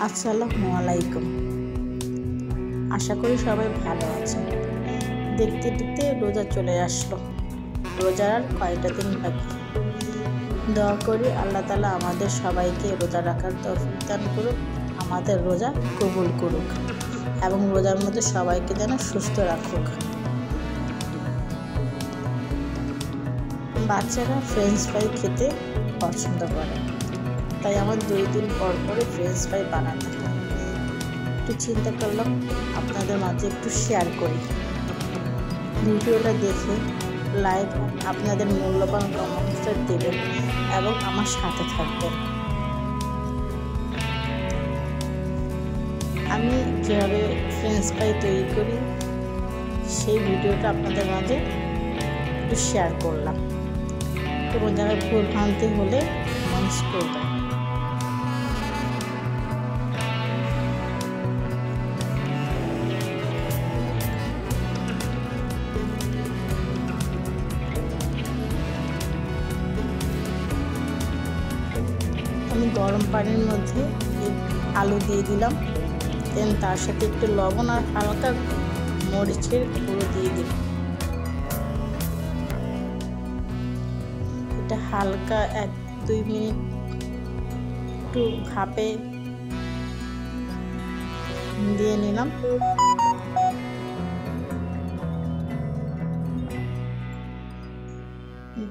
আসসালামু আলাইকুম। আশা করি সবাই ভালো আছেন। দেখতে দেখতে রোজা চলে আসলো। রোজার আর কয়টা দিন বাকি। দোয়া করি আল্লাহ তাআলা আমাদের সবাইকে রোজা রাখার তৌফিক দান করুক, আমাদের রোজা কবুল করুক এবং রোজার মধ্যে সবাইকে যেন সুস্থ রাখুক। বাচ্চারা ফ্রেঞ্চ ফ্রাই খেতে পছন্দ করে, তাই আমার 2 দিন পর পরে ফ্রেঞ্চ ফ্রাই বানাতে হয়। একটু চিন্তা করলাম আপনাদের মাঝে একটু শেয়ার করি। ভিডিওটা দেখে লাইক, আপনাদের মূল্যবান কমেন্টটা দেবেন এবং আমার সাথে থাকবেন। আমি যেভাবে ফ্রেঞ্চ ফ্রাই তৈরি করি সেই ভিডিওটা আপনাদের মাঝে একটু শেয়ার করলাম। কোনো জায়গায় ভুল ভ্রান্তি হলে মাফ করবেন। আমি গরম পানির মধ্যে আলু দিয়ে দিলাম, দেন তার সাথে একটু লবণ আর হালকা মরিচের গুঁড়ো দিয়ে দিলাম। এটা হালকা 1-2 মিনিট একটু ভাপে দিয়ে নিলাম।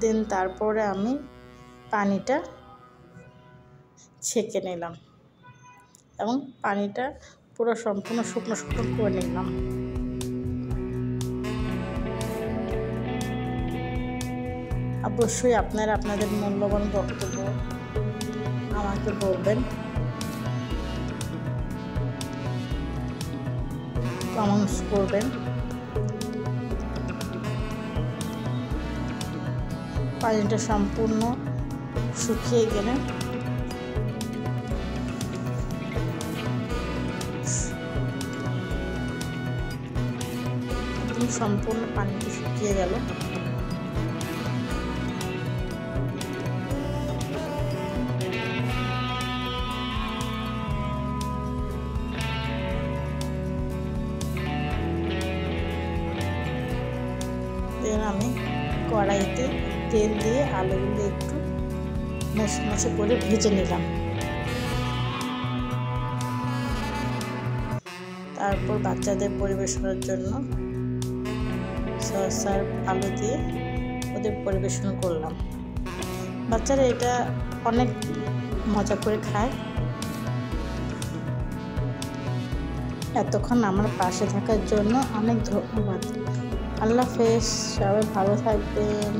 দেন তারপরে আমি পানিটা ছেঁকে নিলাম এবং পানিটা পুরো সম্পূর্ণ শুকনো শুকনো করে নিলাম। অবশ্যই আপনারা আপনাদের মূল্যবান বক্তব্য আমাকে বলবেন, কমেন্টস করবেন। পানিটা সম্পূর্ণ শুকিয়ে গেলে সম্পূর্ণ পানিটা শুকিয়ে গেল। দেন আমি কড়াইতে তেল দিয়ে আলুগুলো একটু মশমশে করে ভেজে নিলাম। তারপর বাচ্চাদের পরিবেশনের জন্য সস আর আলু দিয়ে ওদের পরিবেশন করলাম। বাচ্চারা এটা অনেক মজা করে খায়। এতক্ষণ আমার পাশে থাকার জন্য অনেক ধন্যবাদ। আল্লাহ হাফেজ, সবাই ভালো থাকবেন।